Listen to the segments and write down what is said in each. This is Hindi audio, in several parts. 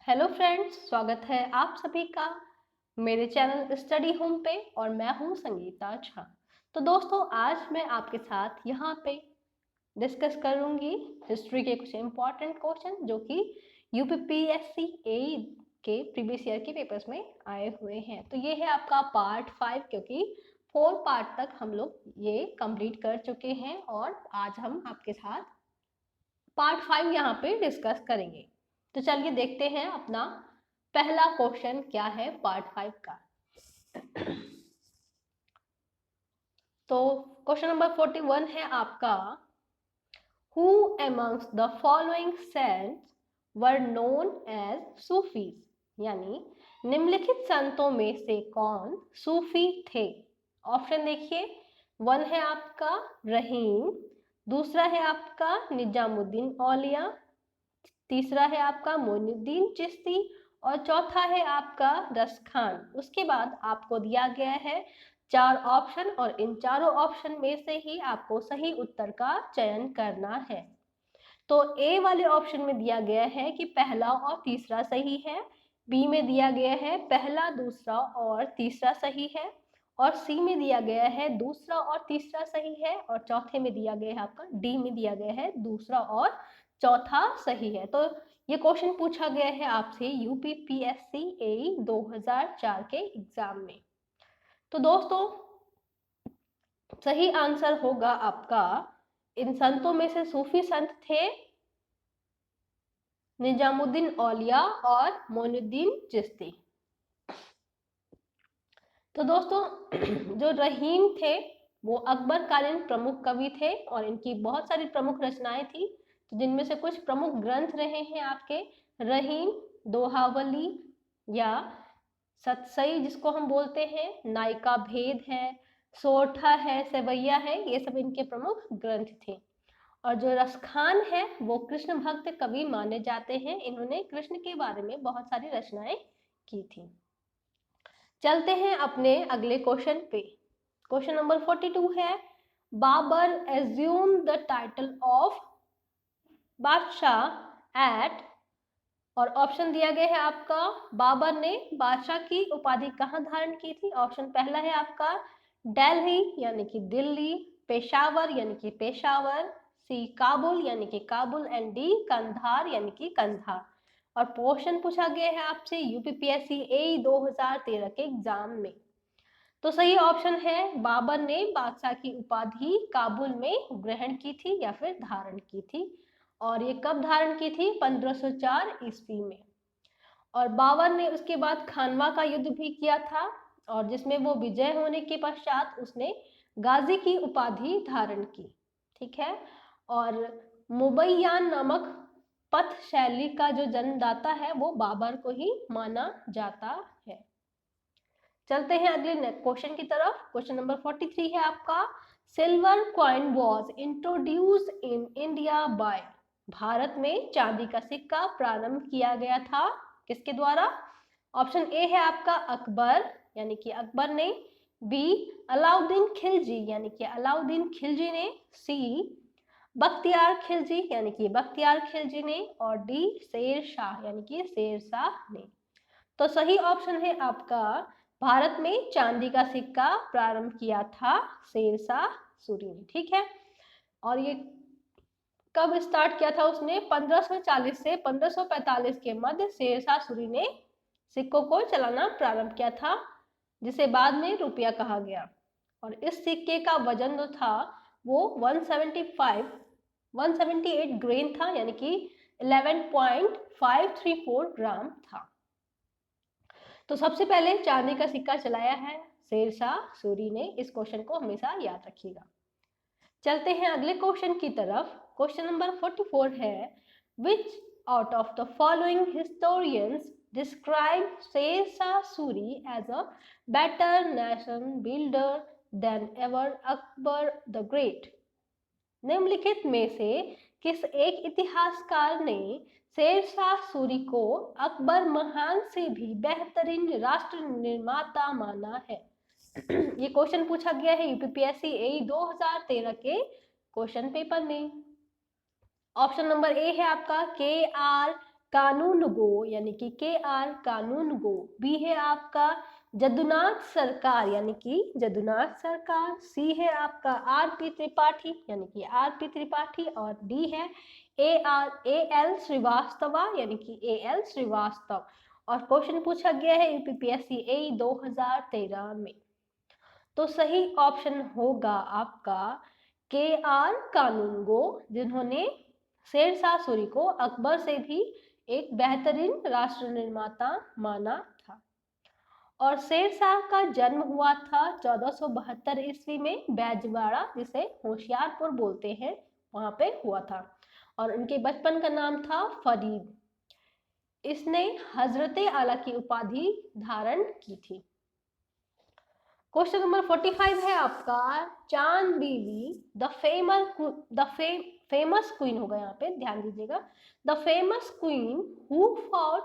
हेलो फ्रेंड्स, स्वागत है आप सभी का मेरे चैनल स्टडी होम पे और मैं हूं संगीता झा। तो दोस्तों, आज मैं आपके साथ यहाँ पे डिस्कस करूंगी हिस्ट्री के कुछ इम्पॉर्टेंट क्वेश्चन जो कि यूपीपीएससी ए के प्रीवियस ईयर के पेपर्स में आए हुए हैं। तो ये है आपका पार्ट 5, क्योंकि 4 पार्ट तक हम लोग ये कंप्लीट कर चुके हैं और आज हम आपके साथ पार्ट 5 यहाँ पे डिस्कस करेंगे। तो चलिए देखते हैं अपना पहला क्वेश्चन क्या है पार्ट 5 का। तो क्वेश्चन नंबर 41 है आपका, who amongst the following saints were known as Sufis? यानी निम्नलिखित संतों में से कौन सूफी थे? ऑप्शन देखिए, 1 है आपका रहीम, दूसरा है आपका निजामुद्दीन औलिया, तीसरा है आपका मोइनुद्दीन चिश्ती और चौथा है आपका रस खान। उसके बाद आपको दिया गया है 4 ऑप्शन और इन चारों ऑप्शन में से ही आपको सही उत्तर का चयन करना है। तो ए वाले ऑप्शन में दिया गया है कि पहला और तीसरा सही है, बी में दिया गया है पहला, दूसरा और तीसरा सही है, और सी में दिया गया है दूसरा और तीसरा सही है, और चौथे में दिया गया है आपका डी में दिया गया है दूसरा और चौथा सही है। तो ये क्वेश्चन पूछा गया है आपसे यूपीपीएससी ए 2004 के एग्जाम में। तो दोस्तों, सही आंसर होगा आपका, इन संतों में से सूफी संत थे निजामुद्दीन औलिया और मोइनुद्दीन चिश्ती। तो दोस्तों, जो रहीम थे वो अकबर कालीन प्रमुख कवि थे और इनकी बहुत सारी प्रमुख रचनाएं थी, तो जिनमें से कुछ प्रमुख ग्रंथ रहे हैं आपके रहीम, दोहावली या सतसई जिसको हम बोलते हैं, नायिका भेद है, सोरठा है, सेवैया है, ये सब इनके प्रमुख ग्रंथ थे। और जो रसखान है वो कृष्ण भक्त कवि माने जाते हैं, इन्होंने कृष्ण के बारे में बहुत सारी रचनाएं की थी। चलते हैं अपने अगले क्वेश्चन पे। क्वेश्चन नंबर 42 है, Babar assume the title of Badshah at, और ऑप्शन दिया गया है आपका, बाबर ने बादशाह की उपाधि कहाँ धारण की थी? ऑप्शन पहला है आपका दिल्ली यानी कि दिल्ली, पेशावर यानी कि पेशावर, सी काबुल यानी कि काबुल, एंड डी कंधार यानी कि कंधार। और क्वेश्चन पूछा गया है आपसे यूपीपीएससी ए 2013 के एग्जाम में। तो सही ऑप्शन है, बाबर ने बादशाह की उपाधि काबुल में ग्रहण की थी या फिर धारण की थी। और ये कब धारण की थी? 1504 ईस्वी में। और बाबर ने उसके बाद खानवा का युद्ध भी किया था, और जिसमें वो विजय होने के पश्चात उसने गाजी की उपाधि धारण की। ठीक है। और मुबैयान नामक पथ शैली का जो जन्मदाता है वो बाबर को ही माना जाता है। चलते हैं अगले क्वेश्चन की तरफ। क्वेश्चन नंबर 43 है आपका, silver coin was introduced in India by, Bharat में चांदी का सिक्का प्रारंभ किया गया था किसके द्वारा? ऑप्शन ए है आपका अकबर यानी कि अकबर ने, बी अलाउद्दीन खिलजी यानी कि अलाउद्दीन खिलजी ने, सी बख्तियार खिलजी यानी कि बख्तियार खिलजी ने, और डी शेर शाह यानी कि शेर शाह ने। तो सही ऑप्शन है आपका, भारत में चांदी का सिक्का प्रारंभ किया था शेर शाह सूरी ने। ठीक है। और ये कब स्टार्ट किया था उसने? 1540 से 1545 के मध्य शेर शाह सूरी ने सिक्कों को चलाना प्रारंभ किया था, जिसे बाद में रुपया कहा गया। और इस सिक्के का वजन जो था वो 178 ग्रेन था, यानी कि 11.534 ग्राम था। तो सबसे पहले चांदी का सिक्का चलाया है शेर शाह सूरी ने। इस क्वेश्चन को हमेशा याद रखिएगा। चलते हैं अगले क्वेश्चन की तरफ। क्वेश्चन नंबर 44 है, विच out of the following historians describe Sher Shah Suri as a better nation builder than ever Akbar the great? निम्नलिखित में से किस एक इतिहासकार ने शेर शाह सूरी को अकबर महान से भी बेहतरीन राष्ट्र निर्माता माना है? ये क्वेश्चन पूछा गया है यूपीपीएससी ए 2013 के क्वेश्चन पेपर में। ऑप्शन नंबर ए है आपका के आर कानूनगो यानी कि KR कानूनगो। बी है आपका जदुनाथ सरकार यानी कि जदुनाथ सरकार। सी है आपका RP त्रिपाठी यानी कि RP त्रिपाठी। और डी है AL श्रीवास्तवा यानी कि AL श्रीवास्तव। और क्वेश्चन पूछा गया है UPPSC AE 2013 में। तो सही ऑप्शन होगा आपका KR कानूनगो, जिन्होंने शेरशाह सूरी को अकबर से भी एक बेहतरीन राष्ट्र निर्माता माना था। और शेरशाह का जन्म हुआ था 1472 ईस्वी में बैजवाड़ा, जिसे होशियारपुर बोलते हैं, वहां पे हुआ था। और उनके बचपन का नाम था फरीद। इसने हजरते आला की उपाधि धारण की थी। क्वेश्चन नंबर 45 है आपका चांद बीवी द फेमस क्वीन होगा, यहाँ पे ध्यान दीजिएगा। The famous queen who fought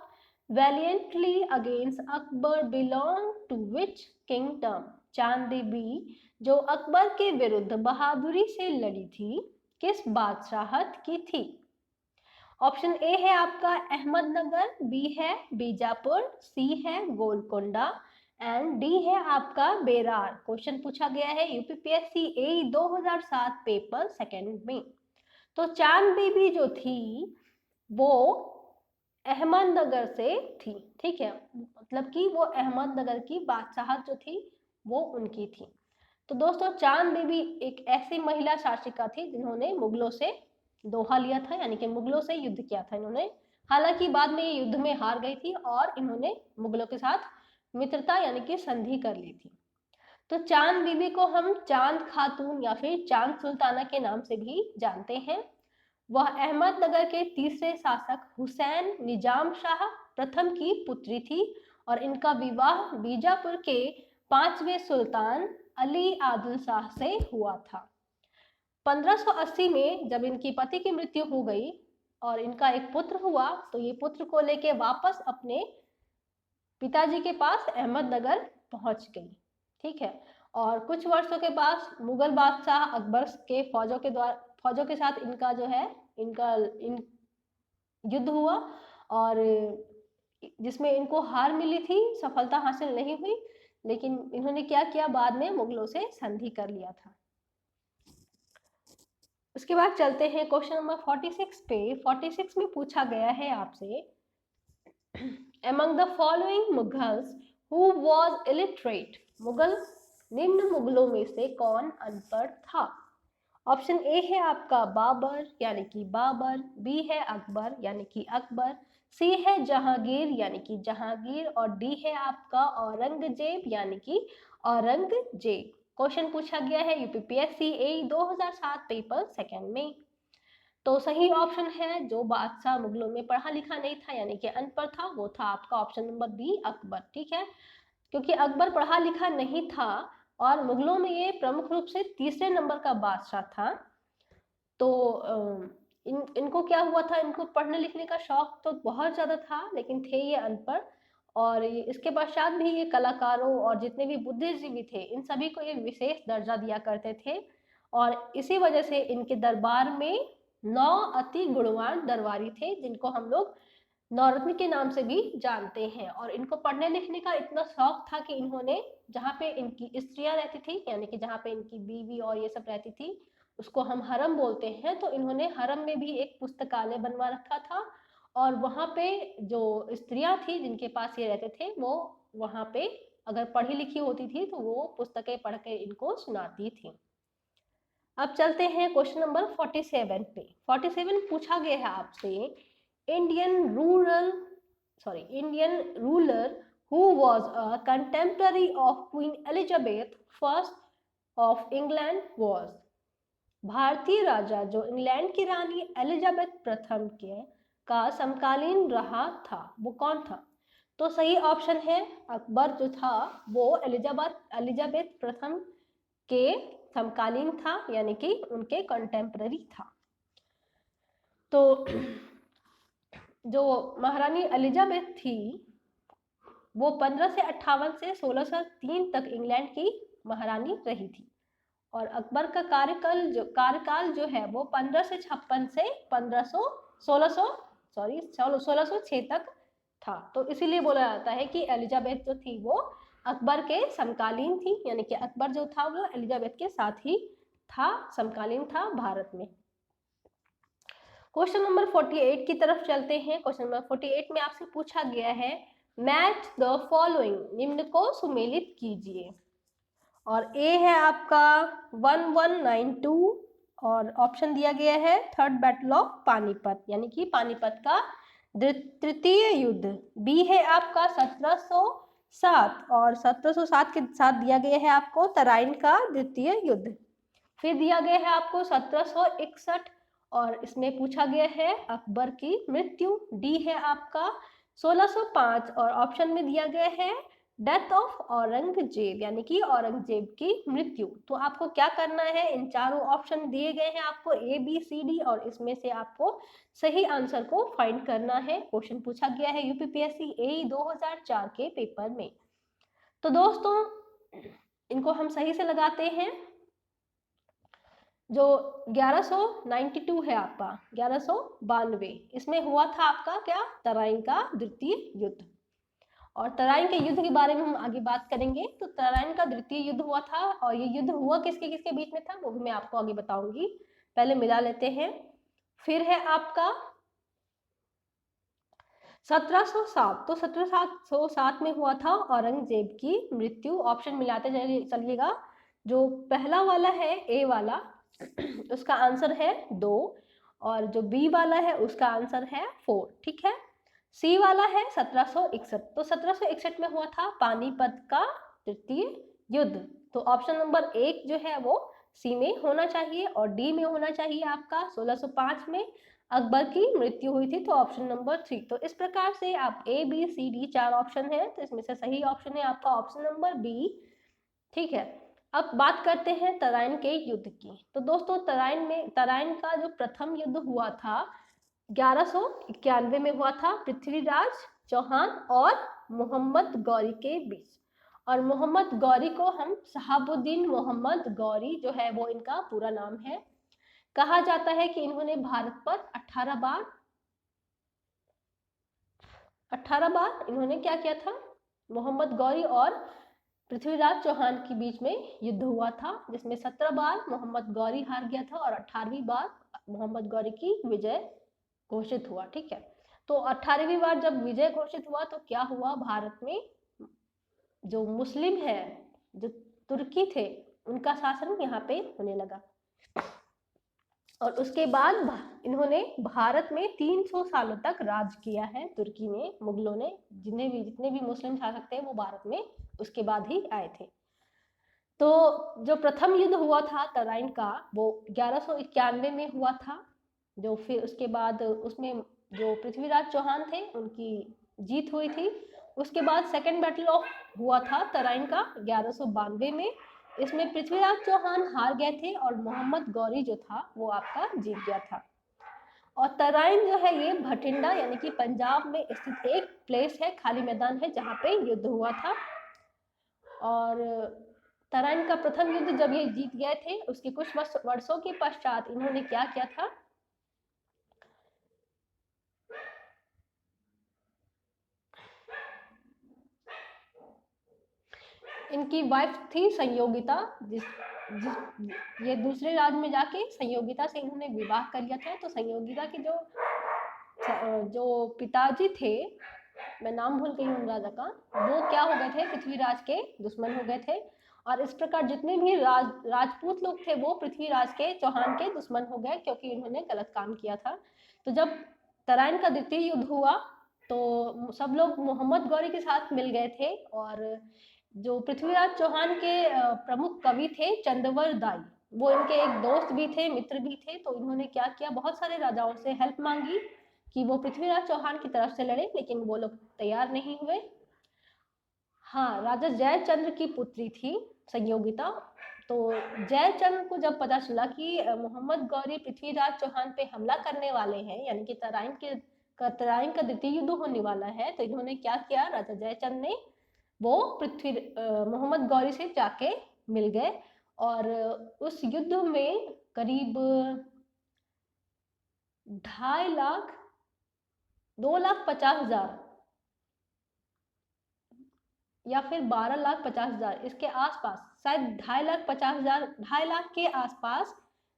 valiantly against Akbar belong to which kingdom. Chand Bibi जो अकबर के विरुद्ध बहादुरी से लड़ी थी, किस बादशाहत की थी। ऑप्शन ए है आपका अहमदनगर, बी है बीजापुर, सी है गोलकोंडा एंड डी है आपका बेरार। क्वेश्चन पूछा गया है UPPSC AE 2007 पेपर सेकंड में। तो चांद बीबी जो थी वो अहमदनगर से थी, ठीक है, मतलब कि वो अहमदनगर की बादशाहत जो थी वो उनकी थी। तो दोस्तों चांद बीबी एक ऐसी महिला शासिका थी जिन्होंने मुगलों से दोहा लिया था, यानी कि मुगलों से युद्ध किया था इन्होंने। हालांकि बाद में ये युद्ध में हार गई थी और इन्होंने मुगलों के साथ मित्रता यानी कि संधि कर ली थी। तो चांद बीबी को हम चांद खातून या फिर चांद सुल्ताना के नाम से भी जानते हैं। वह अहमदनगर के तीसरे शासक हुसैन निजाम शाह प्रथम की पुत्री थी और इनका विवाह बीजापुर के 5वें सुल्तान अली आदिल शाह से हुआ था। 1580 में जब इनकी पति की मृत्यु हो गई और इनका एक पुत्र हुआ, तो ये पुत्र को लेके वापस अपने पिताजी के पास अहमदनगर पहुंच गई, ठीक है। और कुछ वर्षों के बाद मुगल बादशाह अकबर के फौजों के साथ इनका जो है युद्ध हुआ और जिसमें इनको हार मिली थी, सफलता हासिल नहीं हुई, लेकिन इन्होंने क्या किया, बाद में मुगलों से संधि कर लिया था। उसके बाद चलते हैं क्वेश्चन नंबर 46 पे। 46 में पूछा गया है आपसे Among the following Mughals who was illiterate? निम्न मुगलों में से कौन अनपढ़ था। ऑप्शन ए है आपका बाबर यानी कि बाबर, बी है अकबर यानी कि अकबर, सी है जहांगीर यानी कि जहांगीर और डी है आपका औरंगजेब यानी कि औरंगजेब। क्वेश्चन पूछा गया है UPPSC AE 2007 पेपर सेकंड में। तो सही ऑप्शन है जो बादशाह मुगलों में पढ़ा लिखा नहीं था यानी कि अनपढ़ था, वो था आपका ऑप्शन नंबर बी अकबर, ठीक है। क्योंकि अकबर पढ़ा लिखा नहीं था और मुगलों में ये प्रमुख रूप से तीसरे नंबर का बादशाह था। तो इनको क्या हुआ था, इनको पढ़ने लिखने का शौक तो बहुत ज़्यादा था, लेकिन थे ये अनपढ़। और इसके पश्चात भी ये कलाकारों और जितने भी बुद्धिजीवी थे इन सभी को ये विशेष दर्जा दिया करते थे। और इसी वजह से इनके दरबार में 9 अति गुणवान दरबारी थे, जिनको हम लोग नौरत्न के नाम से भी जानते हैं। और इनको पढ़ने लिखने का इतना शौक था कि इन्होंने जहाँ पे इनकी स्त्रियां रहती थी यानी कि जहाँ पे इनकी बीवी और ये सब रहती थी उसको हम हरम बोलते हैं, तो इन्होंने हरम में भी एक पुस्तकालय बनवा रखा था और वहाँ पे जो स्त्रियां थी जिनके पास ये रहते थे वो वहाँ पे अगर पढ़ी लिखी होती थी तो वो पुस्तकें पढ़ के इनको सुनाती थी। अब चलते हैं क्वेश्चन नंबर 47 पे। 47 पूछा गया है आपसे Indian ruler who was a contemporary of Queen Elizabeth I of England was। भारतीय राजा जो इंग्लैंड की रानी एलिजाबेथ प्रथम के का समकालीन रहा था वो कौन था। तो सही ऑप्शन है अकबर जो था वो एलिजाबेथ प्रथम के समकालीन था यानी कि उनके कंटेम्पररी था। तो जो महारानी एलिजाबेथ थी वो 1558 से 1603 तक इंग्लैंड की महारानी रही थी और अकबर का कार्यकाल जो है वो 1556 से 1600 सॉरी 1606 तक था। तो इसीलिए बोला जाता है कि एलिजाबेथ जो थी वो अकबर के समकालीन थी, यानी कि अकबर जो था वो एलिजाबेथ के साथ ही था, समकालीन था भारत में। क्वेश्चन नंबर 48 की तरफ चलते हैं। क्वेश्चन नंबर 48 में आपसे पूछा गया है मैच द फॉलोइंग, निम्न को सुमेलित कीजिए। और ए है आपका 1192 और ऑप्शन दिया गया है थर्ड बैटल ऑफ पानीपत, यानी कि पानीपत का तृतीय युद्ध। बी है आपका 1707 और 1707 के साथ दिया गया है आपको तराइन का द्वितीय युद्ध। फिर दिया गया है आपको 1761 और इसमें पूछा गया है अकबर की मृत्यु। डी है आपका 1605 और ऑप्शन में दिया गया है डेथ ऑफ औरंगजेब, यानी कि औरंगजेब की मृत्यु। तो आपको क्या करना है, इन चारों ऑप्शन दिए गए हैं आपको ए बी सी डी और इसमें से आपको सही आंसर को फाइंड करना है। क्वेश्चन पूछा गया है यूपीपीएससी ए 2004 के पेपर में। तो दोस्तों इनको हम सही से लगाते हैं। जो 1192 है आपका 1192, इसमें हुआ था आपका क्या, तराइन का द्वितीय युद्ध। और तराइन के युद्ध के बारे में हम आगे बात करेंगे। तो तराइन का द्वितीय युद्ध हुआ था और ये युद्ध हुआ किसके किसके बीच में था वो भी मैं आपको आगे बताऊंगी, पहले मिला लेते हैं। फिर है आपका 1707, तो 1707 में हुआ था औरंगजेब की मृत्यु। ऑप्शन मिलाते चलिएगा। जो पहला वाला है ए वाला उसका आंसर है 2 और जो बी वाला है उसका आंसर है 4, ठीक है। सी वाला है 1761, तो 1761 में हुआ था पानीपत का तृतीय युद्ध। तो ऑप्शन नंबर 1 जो है वो सी में होना चाहिए और डी में होना चाहिए आपका 1605 में अकबर की मृत्यु हुई थी, तो ऑप्शन नंबर 3। तो इस प्रकार से आप A B C D 4 option है, तो इसमें से सही ऑप्शन है आपका ऑप्शन नंबर बी, ठीक है। अब बात करते हैं तराइन के युद्ध की। तो दोस्तों तराइन का जो प्रथम युद्ध हुआ था 1191 में हुआ था पृथ्वीराज चौहान और मोहम्मद गौरी के बीच। और मोहम्मद गौरी को हम शहाबुद्दीन मोहम्मद गौरी जो है वो इनका पूरा नाम है। कहा जाता है कि इन्होंने भारत पर 18 बार इन्होंने क्या किया था, मोहम्मद गौरी और पृथ्वीराज चौहान के बीच में युद्ध हुआ था, जिसमें 17 बार मोहम्मद गौरी हार गया था और 18वीं बार मोहम्मद गौरी की विजय घोषित हुआ, ठीक है। तो 18वीं बार जब विजय घोषित हुआ तो क्या हुआ, भारत में जो मुस्लिम है, जो तुर्की थे, उनका शासन यहाँ पे होने लगा। और उसके बाद इन्होंने भारत में 300 सालों तक राज किया है। तुर्की ने, मुगलों ने, जितने भी मुस्लिम शासक थे वो भारत में उसके बाद ही आए थे। तो जो प्रथम युद्ध हुआ था तराइन का वो 1191 में हुआ था, जो फिर उसके बाद उसमें जो पृथ्वीराज चौहान थे उनकी जीत हुई थी। उसके बाद सेकेंड बैटल ऑफ हुआ था तराइन का 1192 में। इसमें पृथ्वीराज चौहान हार गए थे और मोहम्मद गौरी जो था वो आपका जीत गया था। और तराइन जो है ये भटिंडा यानी कि पंजाब में स्थित एक प्लेस है, खाली मैदान है जहाँ पे युद्ध हुआ था। और तराइन का प्रथम युद्ध जब ये जीत गए थे उसके कुछ वर्षों के पश्चात इन्होंने क्या किया था, इनकी वाइफ थी संयोगिता, ये दूसरे राज्य में जाके संयोगिता से इन्होंने विवाह कर लिया था। तो संयोगिता के जो पिताजी थे, मैं नाम भूल गई हूँ राजा का, वो क्या हो गए थे, पृथ्वीराज के दुश्मन हो गए थे। और इस प्रकार जितने भी राजपूत लोग थे वो पृथ्वीराज के चौहान के दुश्मन हो गए क्योंकि इन्होंने गलत काम किया था। तो जब तराइन का द्वितीय युद्ध हुआ तो सब लोग मोहम्मद गौरी के साथ मिल गए थे। और जो पृथ्वीराज चौहान के प्रमुख कवि थे चंदवर दाई, वो इनके एक दोस्त भी थे, मित्र भी थे। तो इन्होंने क्या किया, बहुत सारे राजाओं से हेल्प मांगी कि वो पृथ्वीराज चौहान की तरफ से लड़े, लेकिन वो लोग तैयार नहीं हुए। हाँ, राजा जयचंद्र की पुत्री थी संयोगिता। तो जयचंद्र को जब पता चला कि मोहम्मद गौरी पृथ्वीराज चौहान पे हमला करने वाले हैं, यानी कि तराइन का द्वितीय युद्ध होने वाला है, तो इन्होंने क्या किया, राजा जयचंद्र ने वो मोहम्मद गौरी से जाके मिल गए। और उस युद्ध में करीब 2.5 लाख 2,50,000 या फिर 12,50,000, इसके आसपास, शायद 2,50,000, 2,50,000 के आसपास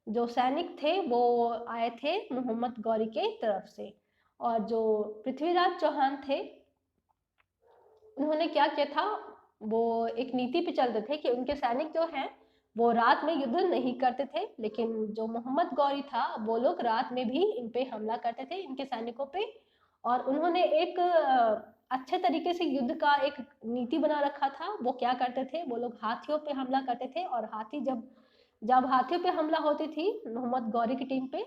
जो सैनिक थे वो आए थे मोहम्मद गौरी के तरफ से। और जो पृथ्वीराज चौहान थे उन्होंने क्या किया था, वो एक नीति पे चलते थे कि उनके सैनिक जो हैं वो रात में युद्ध नहीं करते थे, लेकिन जो मोहम्मद गौरी था वो लोग रात में भी इन पे हमला करते थे, इनके सैनिकों पे। और उन्होंने एक अच्छे तरीके से युद्ध का एक नीति बना रखा था। वो क्या करते थे, वो लोग हाथियों पे हमला करते थे, और हाथी जब जब हाथियों पे हमला होती थी मोहम्मद गौरी की टीम पे,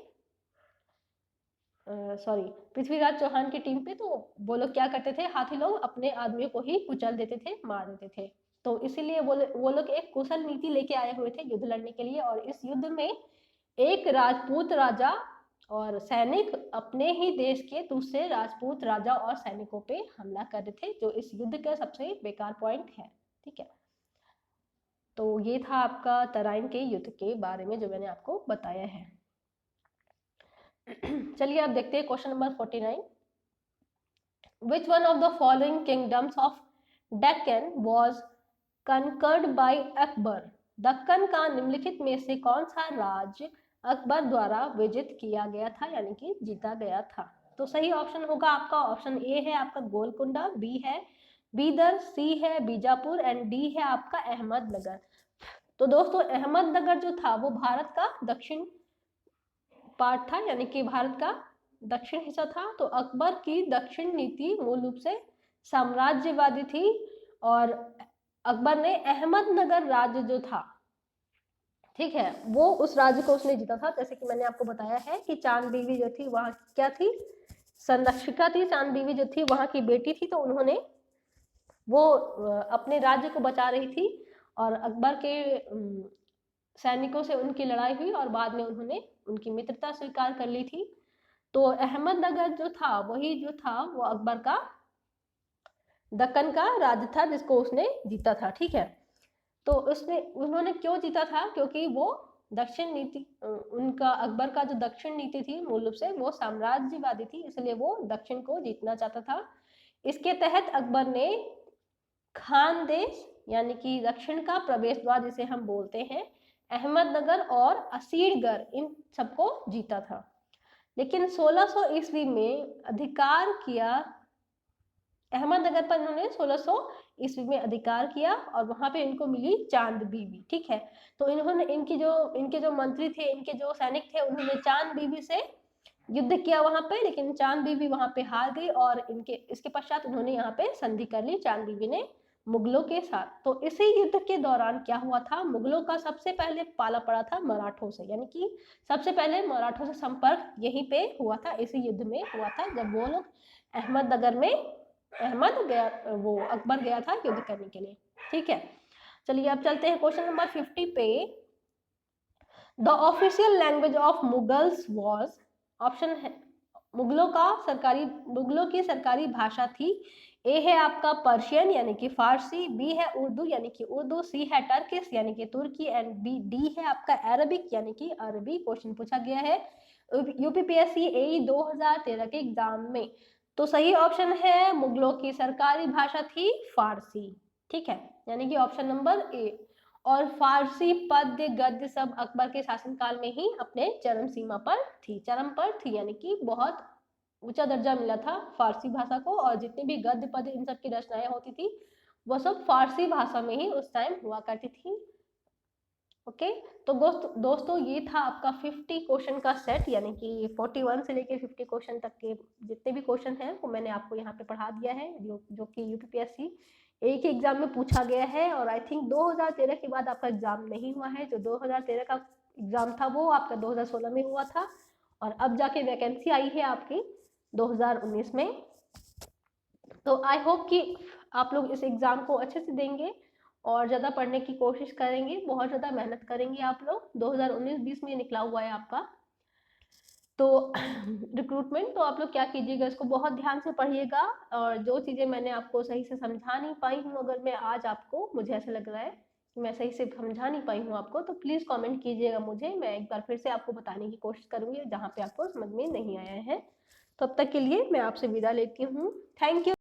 सॉरी पृथ्वीराज चौहान की टीम पे, तो वो लोग क्या करते थे, हाथी लोग अपने आदमियों को ही कुचल देते थे, मार देते थे। तो इसीलिए वो लोग एक कुशल नीति लेके आए हुए थे युद्ध लड़ने के लिए। और इस युद्ध में एक राजपूत राजा और सैनिक अपने ही देश के दूसरे राजपूत राजा और सैनिकों पे हमला कर रहे थे, जो इस युद्ध का सबसे बेकार पॉइंट है। ठीक है, तो ये था आपका तराइन के युद्ध के बारे में जो मैंने आपको बताया है। चलिए अब देखते हैं question number 49। Which one of the following kingdoms of Deccan was conquered by Akbar? Deccan का निम्नलिखित में से कौन सा राज्य अकबर द्वारा विजित किया गया था, यानी कि जीता गया था? तो सही ऑप्शन होगा आपका ऑप्शन ए है आपका गोलकुंडा, बी है बीदर, सी है बीजापुर एंड डी है आपका अहमदनगर। तो दोस्तों अहमदनगर जो था वो भारत का दक्षिण पार्ट था, यानी कि भारत का दक्षिण हिस्सा था। तो अकबर की दक्षिण नीति मूल रूप से साम्राज्यवादी थी, और अकबर ने अहमदनगर राज्य जो था, ठीक है, वो उस राज्य को उसने जीता था। जैसे कि मैंने आपको बताया है कि चांद बीवी जो थी वहां क्या थी, संरक्षिका थी। चांद बीवी जो थी वहां की बेटी थी, तो उन्होंने वो अपने राज्य को बचा रही थी, और अकबर के सैनिकों से उनकी लड़ाई हुई और बाद में उन्होंने उनकी मित्रता स्वीकार कर ली थी। तो अहमदनगर जो था वही जो था वो अकबर का दक्कन का राज्य था जिसको उसने जीता था। ठीक है, तो उन्होंने क्यों जीता था, क्योंकि वो दक्षिण नीति, उनका अकबर का जो दक्षिण नीति थी मूल रूप से वो साम्राज्यवादी थी, इसलिए वो दक्षिण को जीतना चाहता था। इसके तहत अकबर ने खानदेश यानी कि दक्षिण का प्रवेश द्वार जिसे हम बोलते हैं, अहमदनगर और असीरगढ़, इन सबको जीता था। लेकिन 1600 ईस्वी में अधिकार किया, अहमदनगर पर इन्होंने 1600 ईस्वी में अधिकार किया और वहां पे इनको मिली चांद बीवी। ठीक है, तो इन्होंने इनके जो मंत्री थे, इनके जो सैनिक थे, उन्होंने चांद बीवी से युद्ध किया वहां पे, लेकिन चांद बीवी वहां पे हार गई, और इसके पश्चात उन्होंने यहाँ पे संधि कर ली चांद बीवी ने मुगलों के साथ। तो इसी युद्ध के दौरान क्या हुआ था, मुगलों का सबसे पहले पाला पड़ा था मराठों से, यानी कि सबसे पहले मराठों से संपर्क यहीं पे हुआ था, इसी युद्ध में हुआ था, जब वो लोग अहमदनगर में वो अकबर गया था युद्ध करने के लिए। ठीक है, चलिए अब चलते हैं क्वेश्चन नंबर 50 पे। The official language of Mughals was, option है मुगलों की सरकारी भाषा थी। ए है आपका पर्शियन यानी कि फारसी, बी है उर्दू यानी कि उर्दू, सी है टर्किश यानी कि तुर्की, एंड डी है आपका अरबिक यानी कि अरबी। क्वेश्चन पूछा गया है यूपीपीएससी ए 2013 के एग्जाम में। तो सही ऑप्शन है मुगलों की सरकारी भाषा थी फारसी। ठीक है, यानी कि ऑप्शन नंबर ए। और फारसी पद्य गद्य सब अकबर के शासनकाल में ही अपने चरम पर थी, यानी कि बहुत ऊंचा दर्जा मिला था फारसी भाषा को, और जितने भी गद्य पद्य इन सब की रचनाएं होती थी वो सब फारसी भाषा में ही उस टाइम हुआ करती थी। ओके, तो दोस्तों ये था आपका 50 क्वेश्चन का सेट, यानी कि 41 से लेकर 50 क्वेश्चन तक के जितने भी क्वेश्चन हैं वो मैंने आपको यहाँ पे पढ़ा दिया है, जो कि यूपीपीएससी एक ही एग्जाम में पूछा गया है। और आई थिंक 2013 के बाद आपका एग्जाम नहीं हुआ है, जो 2013 का एग्जाम था वो आपका 2016 में हुआ था, और अब जाके वैकेंसी आई है आपकी 2019 में। तो आई होप कि आप लोग इस एग्जाम को अच्छे से देंगे और ज़्यादा पढ़ने की कोशिश करेंगे, बहुत ज़्यादा मेहनत करेंगे आप लोग। 2019-20 में निकला हुआ है आपका तो रिक्रूटमेंट, तो आप लोग क्या कीजिएगा, इसको बहुत ध्यान से पढ़िएगा, और जो चीज़ें मैंने आपको सही से समझा नहीं पाई हूँ, अगर मैं आज आपको, मुझे ऐसा लग रहा है कि मैं सही से समझा नहीं पाई हूँ आपको, तो प्लीज़ कमेंट कीजिएगा मुझे, मैं एक बार फिर से आपको बताने की कोशिश करूँगी जहाँ पे आपको समझ में नहीं आया है। तब तक के लिए मैं आपसे विदा लेती हूँ। Thank you.